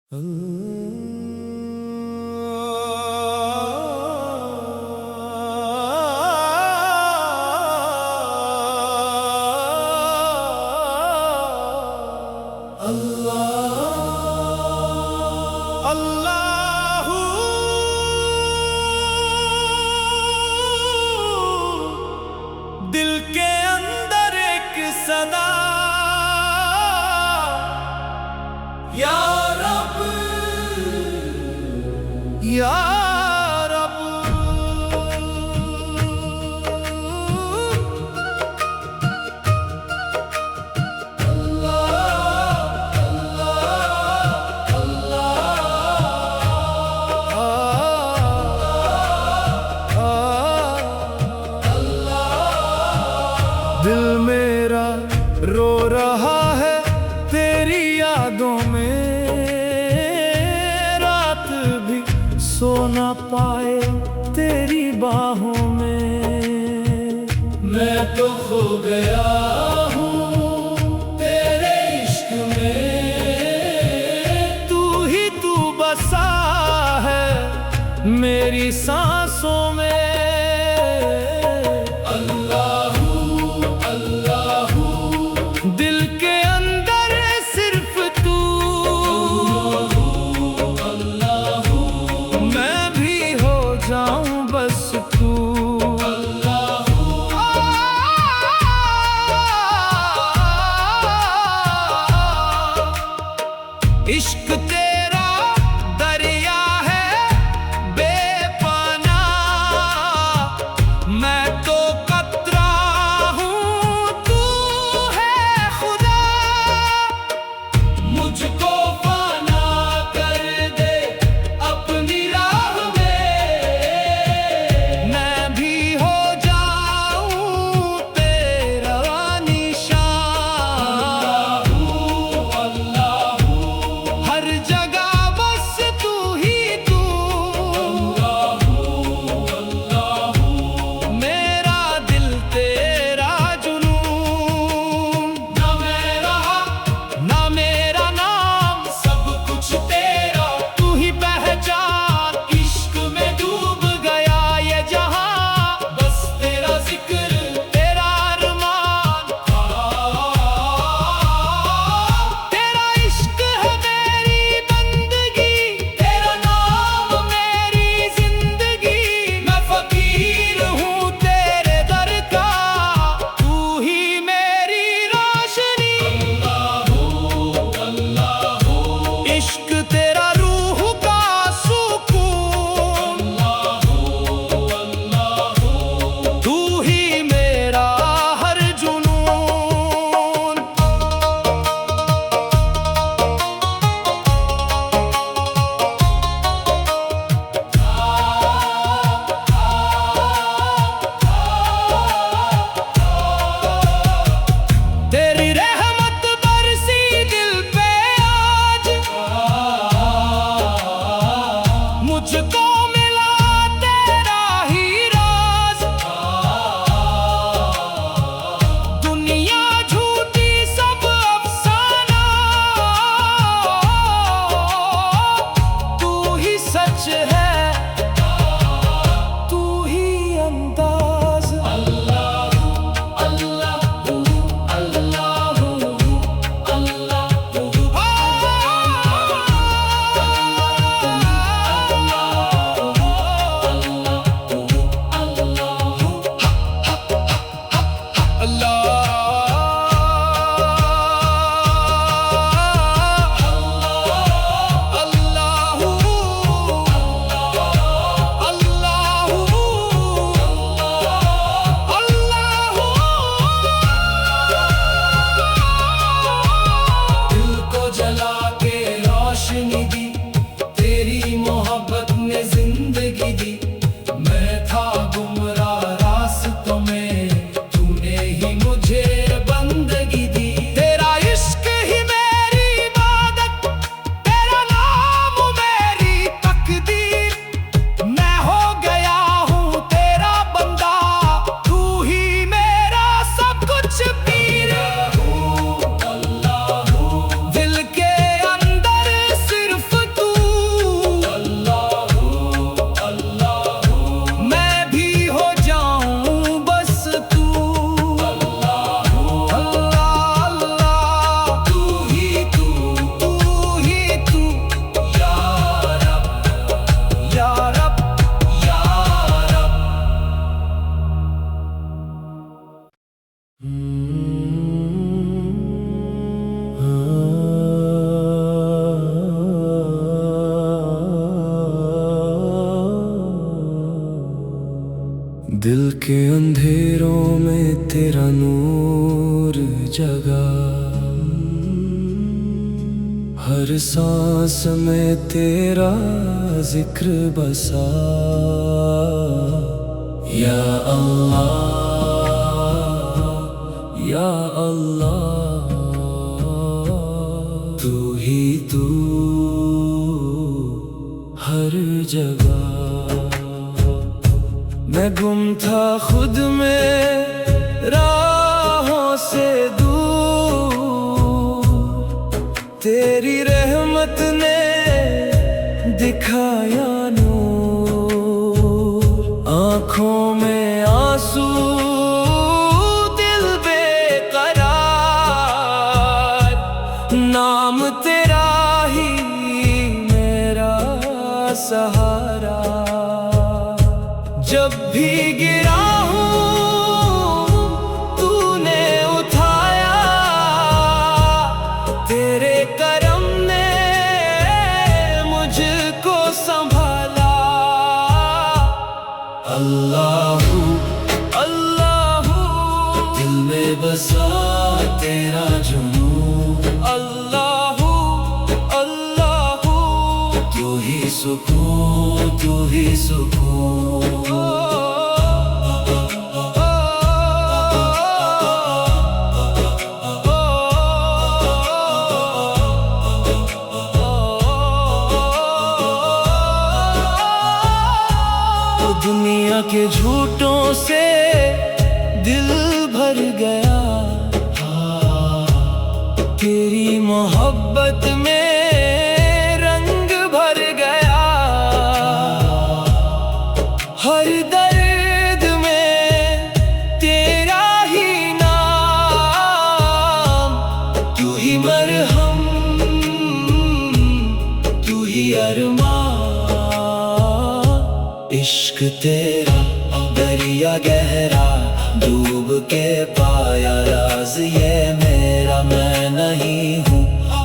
अल्लाहू दिल के अंदर एक सदा या रब या रब दिल मेरा रो रहा है तेरी यादों में, रात भी सो ना पाए तेरी बाहों में। मैं तो खो गया हूँ तेरे इश्क में, तू बसा है मेरी सांसों में। दिल के अंदर सिर्फ तू, मैं भी हो जाऊं बस तू। इश्क तेरा दरिया है बेपना, मैं तो कतरा हूँ तू है खुदा। मुझको पाना कर दे अपनी राह में, मैं भी हो जाऊं तेरा निशान। हर के अंधेरों में तेरा नूर जगा, हर सांस में तेरा जिक्र बसा। या अल्लाह या अल्लाह, तू ही तू हर जगह। मैं गुम था खुद में राहों से दूर, तेरी रहमत ने दिखाया नूर। आँखों में आंसू, दिल बेकरार, नाम तेरा ही मेरा सहारा। जब भी गिरा हूँ तूने उठाया, तेरे करम ने मुझको संभाला। अल्लाहू अल्लाहू, दिल में बसा तेरा जुनून। अल्लाहू अल्लाहू, तू ही सुकून, तू ही सुकून। दुनिया के झूठों से दिल भर गया, तेरी मोहब्बत में रंग भर गया। हर दर्द में तेरा ही नाम, तू ही मरहम, तू ही अरमान। इश्क तेरा दरिया गहरा, डूब के पाया राज ये मेरा। मैं नहीं हूँ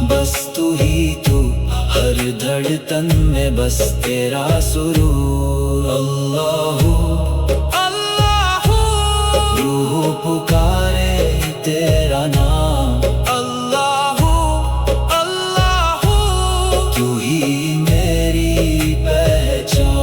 बस तू ही तू, हर धड़कन में बस तेरा सुरूर। अल्लाहू अल्लाहू, रूह पुकारे तेरा नाम। अल्लाहू अल्लाहू, तू ही मेरी पहचान।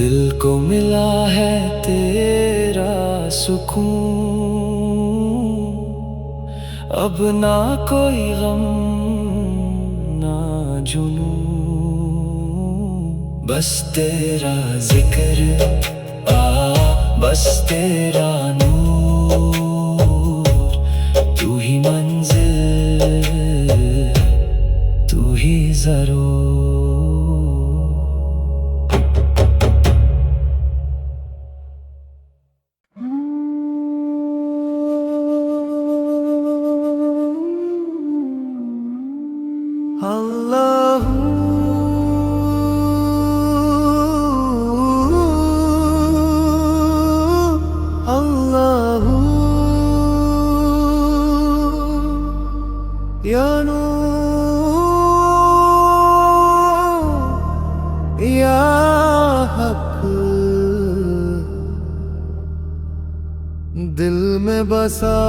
दिल को मिला है तेरा सुकून, अब ना कोई गम ना जुनून। बस तेरा जिक्र बस तेरा नूर, तू ही मंजिल, तू ही जरूर। अल्लाहू अल्लाहू, या नूर या हक, दिल में बसा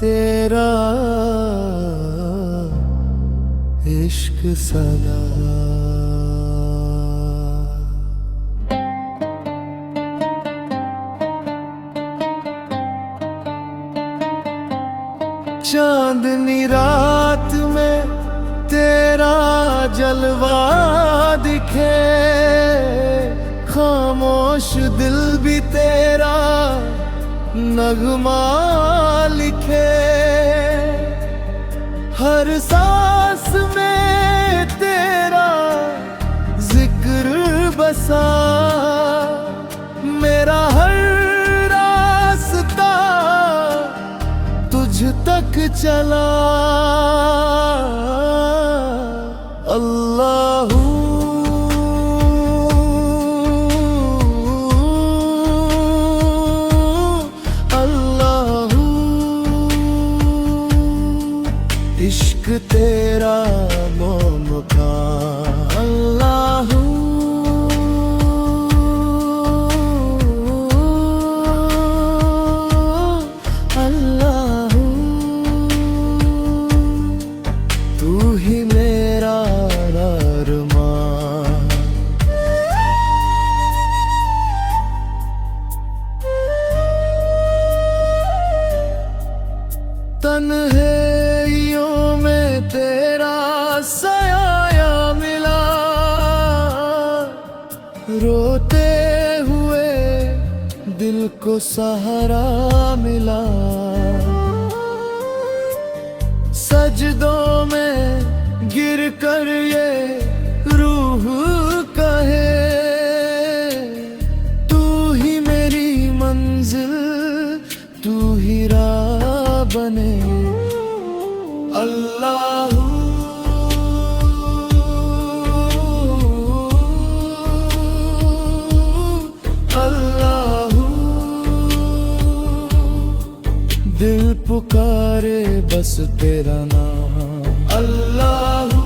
तेरा इश्क सदा। चांदनी रात में तेरा जलवा दिखे, खामोश नगमा लिखे, हर सांस में तेरा जिक्र बसा, मेरा हर रास्ता तुझ तक चला। अल्लाहू अल्लाहू, इश्क तेरा मोमका। अल्लाहू अल्लाहू, तू ही मेरा अरमान। तन्हाइयों में तेरा साया मिला, रोते हुए दिल को सहारा मिला। सजदों में गिर कर ये रूह कहे, तू ही मेरी मंजिल, तू ही राह बने। अल्लाहू अल्लाहू, दिल पुकारे बस तेरा नाम। अल्लाहू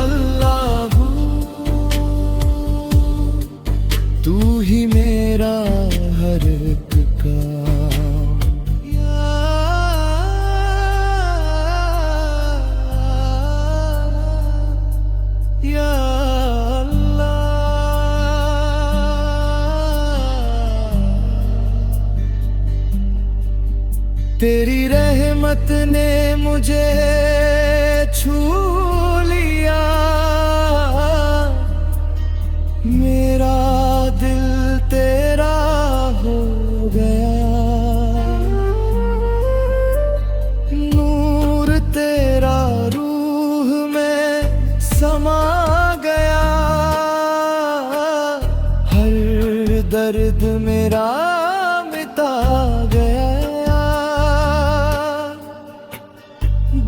अल्लाहू, तू ही मेरा हर एक काम। या तेरी रहमत ने मुझे छू लिया, मेरा दिल तेरा हो गया। नूर तेरा रूह में समा गया, हर दर्द मेरा मिटा गया।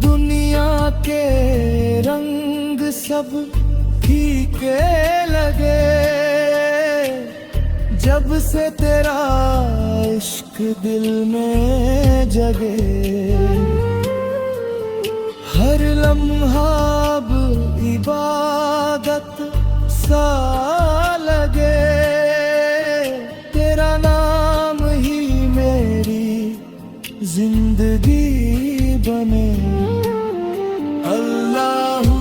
दुनिया के रंग सब फीके लगे, जब से तेरा इश्क दिल में जगे। हर लम्हा अब इबादत सा लगे, तेरा नाम ही मेरी जिंदगी बने। अल्लाहू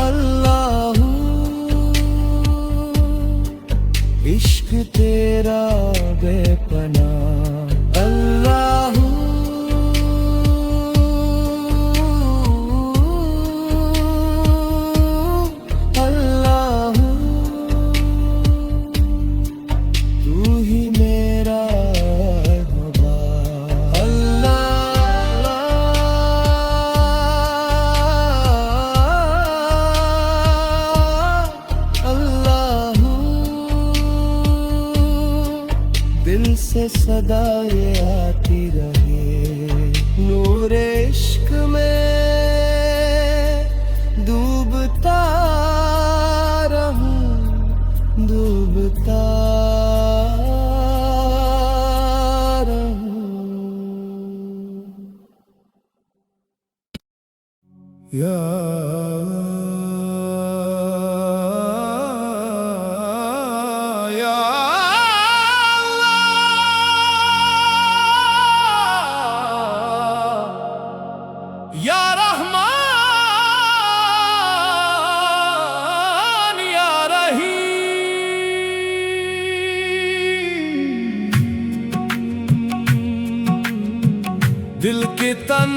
अल्लाहू, इश्क तेरा बेपनाह। अल्लाहू अल्लाहू, तू ही मेरा खुदा। अल्लाहू दिल से सदा ये आती रहे, नूरे इश्क में डूबता रहूं, डूबता रहूं। या दिल की तन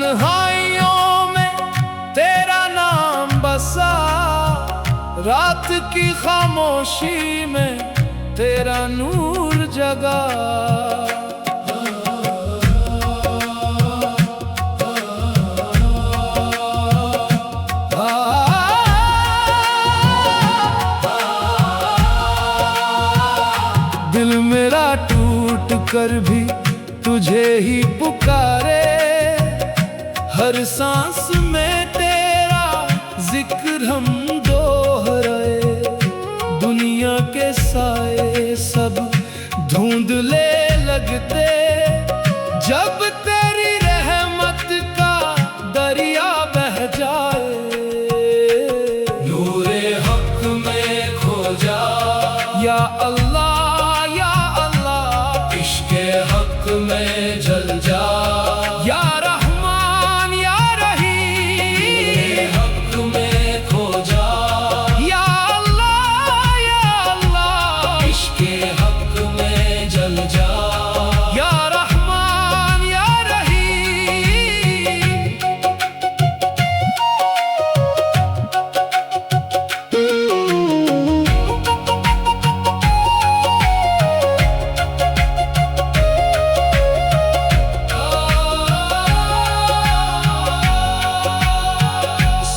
रात की खामोशी में तेरा नूर जगा। दिल मेरा टूट कर भी तुझे ही पुकारे, हर सांस में तेरा जिक्र हम दोहराए। दुनिया के साए सब धुंधले लगते, जब तेरी रहमत का दरिया बह जाए। नूरे हक में खो जा या अल्लाह, या अल्लाह इश्क़े हक में जल जा या रहमान, या रहीम हक में खो जा या अल्लाह, या अल्लाह इश्क़े हक में जल जा या रहमान, या रहीम।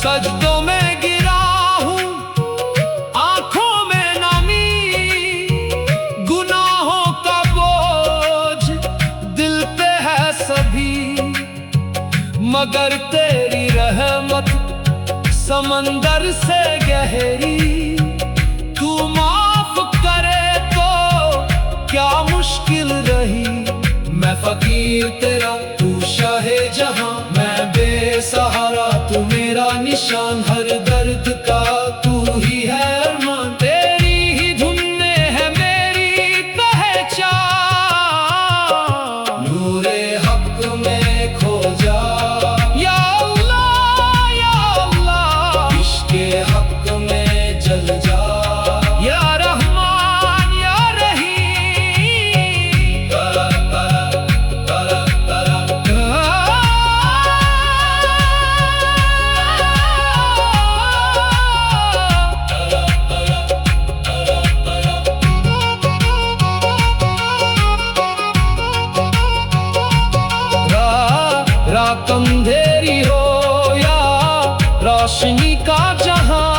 सजदों में गिरा हूँ, आंखों में नमी, गुनाहों का बोझ दिल पे है सभी। मगर तेरी रहमत समंदर से गहरी, तू माफ करे तो क्या मुश्किल रही। मैं फकीर तेरा, तू शाहे जहां, मैं बेसहारा, तू मेरा निशान। हर दर्द का तू ही है अरमान, तेरी ही धुन में है मेरी पहचान। नूरे हक में खो जा या अल्लाह, या अल्लाह इश्क़े हक में जल जा या रहमान, या रहीम। करा करा करा करा रात अंधेरी हो या रोशनी का जहां,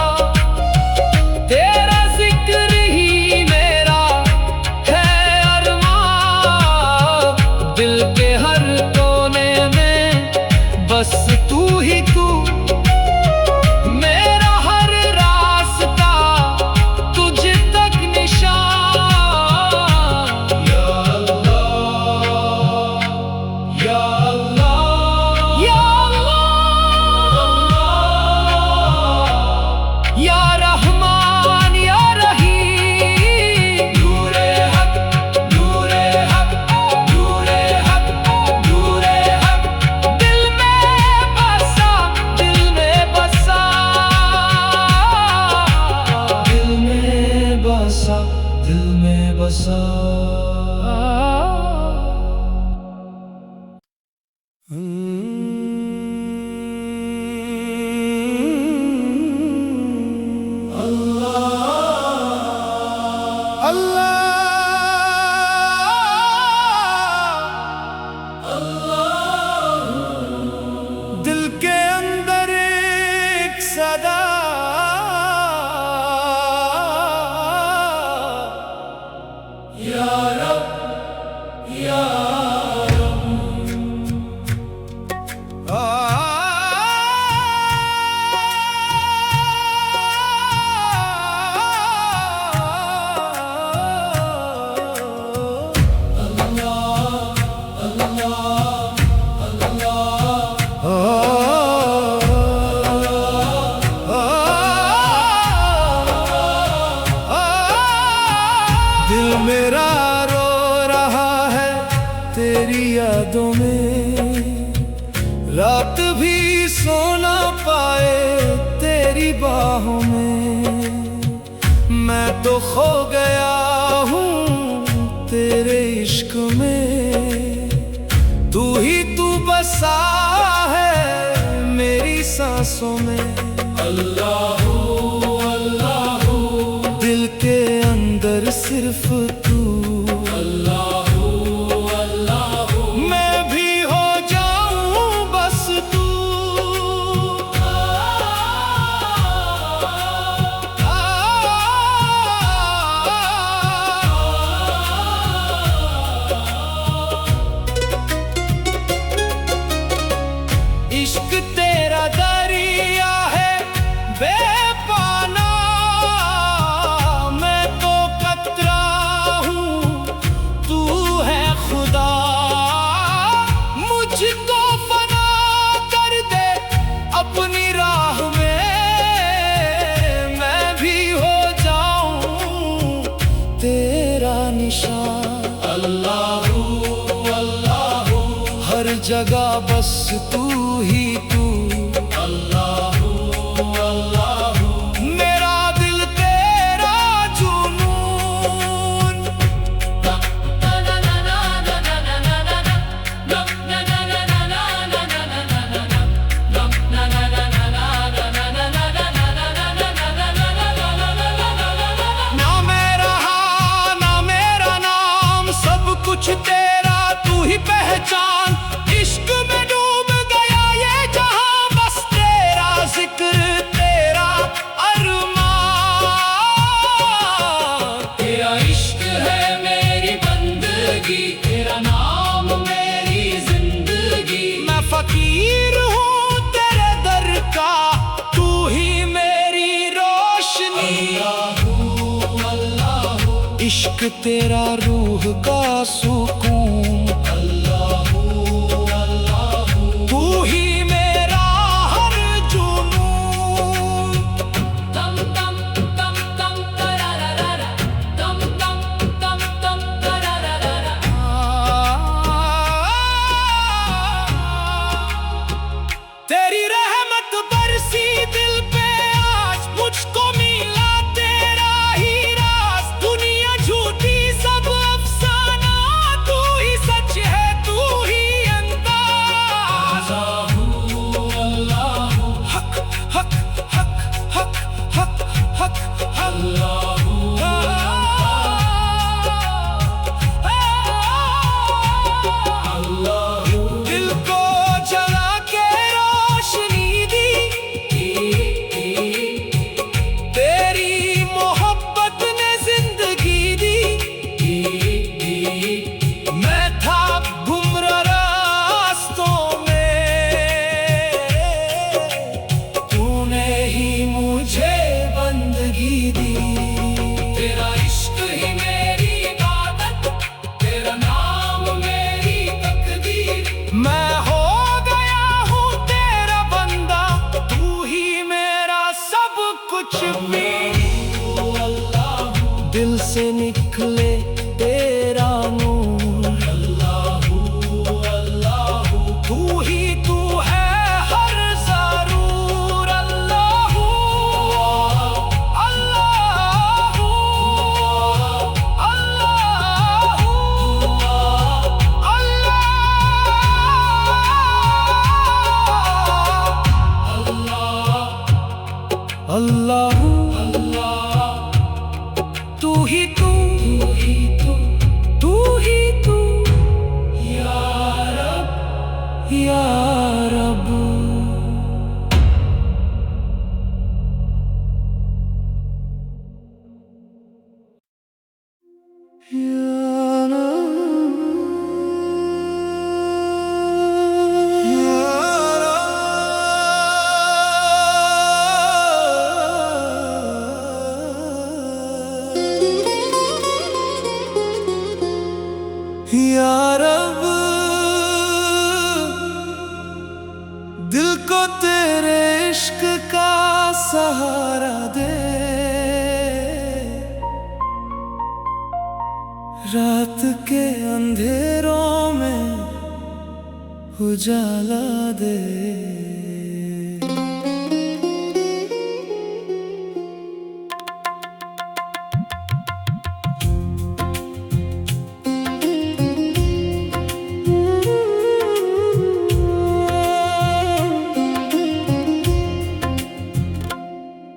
तेरा जिक्र ही मेरा है अरमान। दिल के हर कोने में बस तू ही तू, मेरा हर रास्ता तुझ तक निशान। या अल्लाह, या अल्लाह, या अल्लाह, या रहमान, या रहीम। नूरे हक, नूरे हक, नूरे हक, नूरे हक दिल में बसा, दिल में बसा, दिल में बसा, दिल में बसा। दिल के अंदर एक सदा, या रब, या दिल मेरा रो रहा है तेरी यादों में, रात भी सो ना पाए तेरी बाहों में। मैं तो खो गया हूँ तेरे इश्क में, तू ही तू बसा है मेरी सांसों में। अल्लाह अल्लाह सिर्फ तू। अल्लाहू अल्लाहू मैं भी हो जाऊं बस तू। इश्क तेरा दरिया है बेपाना, मैं तो कतरा हूँ तू है खुदा। मुझको फना कर दे अपनी राह में, मैं भी हो जाऊं तेरा निशान। अल्लाहू अल्लाहू हर जगह बस तू ही तू। अल्लाहू अल्लाहू मेरा दिल तेरा जुनून। ना मेरा हाँ ना मेरा नाम, सब कुछ तेरा तू ही पहचान। इश्क में डूब गया ये जहां, बस तेरा जिक्र तेरा अरमान। तेरा इश्क है मेरी बंदगी, तेरा नाम मेरी जिंदगी। मैं फकीर हूँ तेरे दर का, तू ही मेरी रोशनी। अल्लाहू अल्लाहू इश्क तेरा रूह का सुकून। तेरी रहमत बरसी दिल पे आज, मुझको मिला तेरा ही राज। दुनिया झूठी सब अफसाना, तू ही सच है तू ही अंदाज। अल्लाहू अल्लाहू हक हक हक हक हक हक अल्लाहू अल्लाहू दिल को जला के रोशनी दी, तेरी मोहब्बत ने जिंदगी दी। मैं था गुमराह रास्तों में, तूने ही मुझे बंदगी दी। तेरा इश्क ही मेरी इबादत, तेरा नाम मेरी तकदीर। मैं हो गया हूँ तेरा बंदा, तू ही मेरा सब कुछ भी। दिल से निकले तेरा नूर। अल्लाहू अल्लाहू तू ही तू है हर जरूर। अल्लाहू अल्लाहू अल्लाहू अल्लाहू अल्लाह तू ही तू तू ही तू या रब या रब। या रब दिल को तेरे इश्क का सहारा दे, रात के अंधेरों में उजाला दे।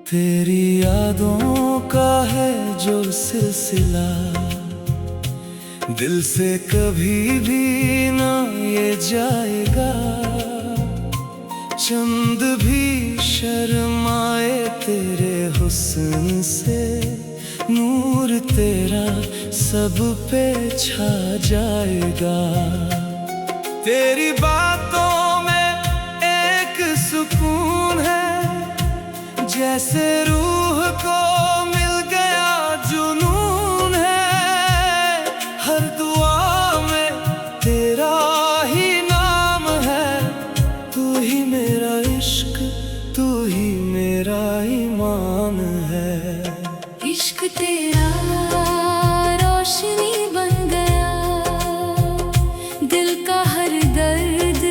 तेरी यादों का है जो सिलसिला, दिल से कभी भी ना ये जाएगा। चंद भी शर्माए तेरे हुस्न से, नूर तेरा सब पे छा जाएगा। तेरी बातों में एक सुकून है, जैसे रूह को मिल गया जुनून है। हर दुआ में तेरा ही नाम है, तू ही मेरा इश्क, तू ही मेरा ईमान है। इश्क तेरा रोशनी बन गया, दिल का हर दर्द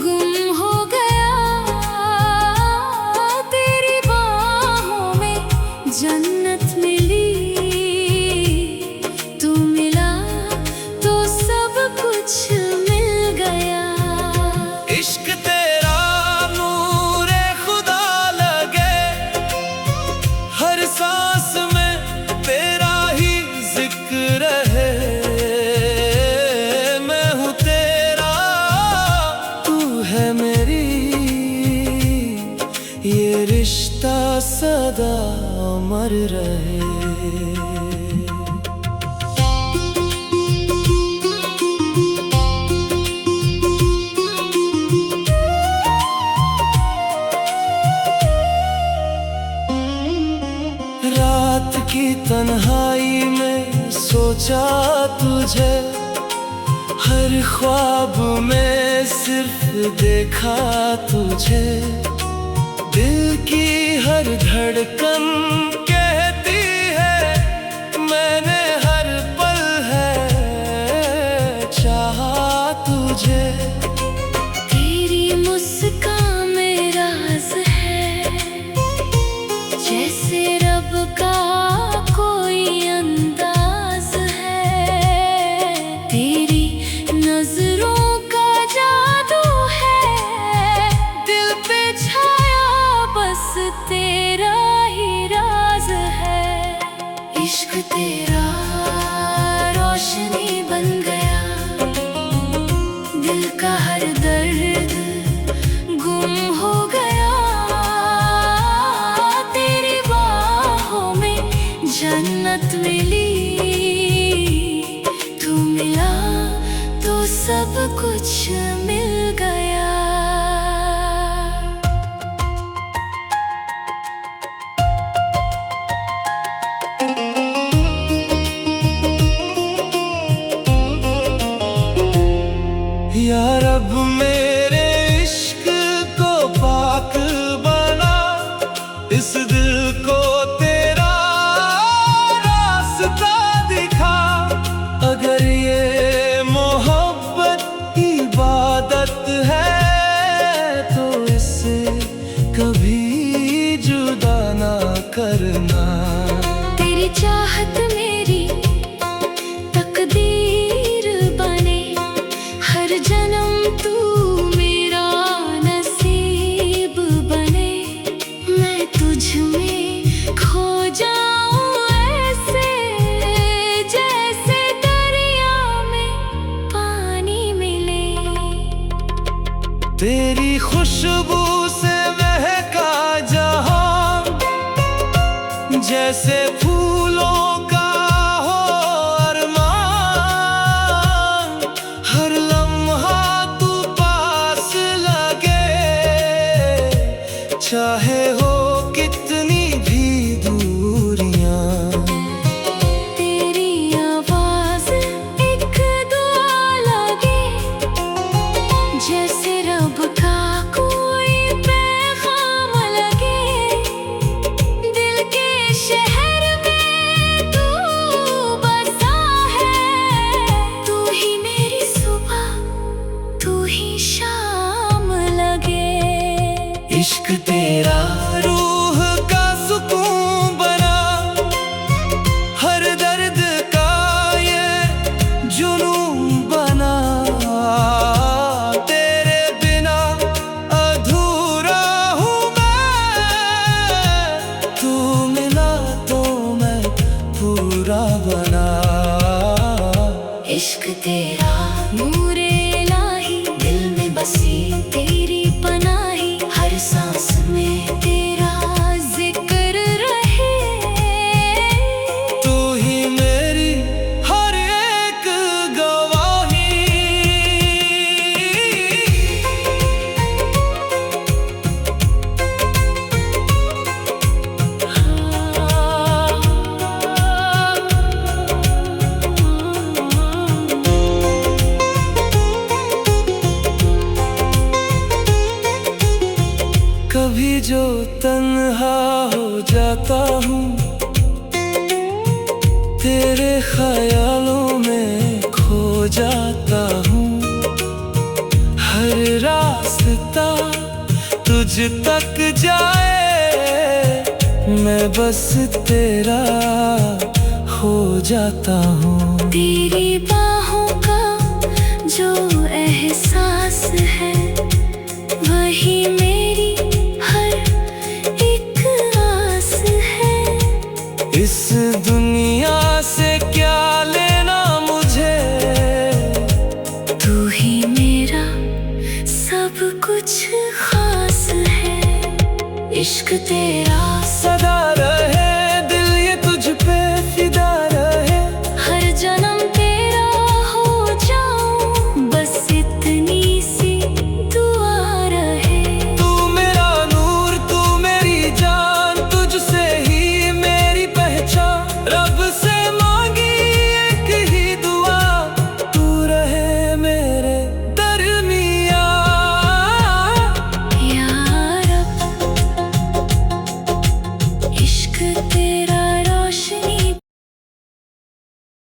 गुम हो गया। तेरी बाहों में जन्नत मिली, तू मिला तो सब कुछ मिल गया। इश्क तेरा नूरे खुदा लगे, हर सांस में तेरा ही जिक्र है। मैं हूँ तेरा, तू है मेरी, ये रिश्ता सदा अमर रहे। रात की तन्हाई में सोचा तुझे, हर ख्वाब में सिर्फ देखा तुझे। दिल की हर धड़कन कहती है, मैंने हर पल है चाहा तुझे। तेरी मुस्कान में राज है, जैसे रब का कोई अंदाज है। तेरी नजरों का जादू है, दिल पे छाया बस तेरा ही राज है। इश्क तेरा रोशनी बन गया, दिल का हर दर्द गुम हो गया। तेरी बाहों में जन्नत मिली, तू मिला तो सब कुछ मिल गया। या रब मेरे इश्क को पाक बना, इस दिल को तेरा रास्ता दिखा। अगर ये मोहब्बत इबादत है, तो इससे कभी जुदा ना करना। तेरी चाहत मेरी तकदीर बने, हर जन्म तू मेरा नसीब बने। मैं तुझ में खो जाऊं ऐसे, जैसे दरिया में पानी मिले। तेरी खुशबू से महका जहां, जैसे फूलों का हो अरमान। हर लम्हा तू पास लगे, चाहे हो कितनी भी दूरियां। तेरी आवाज एक दुआ लगे, जैसे रब का कोई पैगाम लगे। दिल के शहर में इश्क तेरा नूरे इलाही, दिल में बसी तेरी पनाही, हर सांस में तेरा जिक्र रहे। तू ही मेरी हर एक गवाही। कभी जो तन्हा हो जाता हूँ, तेरे ख्यालों में खो जाता हूँ। हर रास्ता तुझ तक जाए, मैं बस तेरा हो जाता हूँ। तेरी बाहों का जो एहसास है, वही मेरी हर एक आस है। इस दुनिया से क्या लेना मुझे, तू ही मेरा सब कुछ खास है। इश्क तेरा सदा रहे।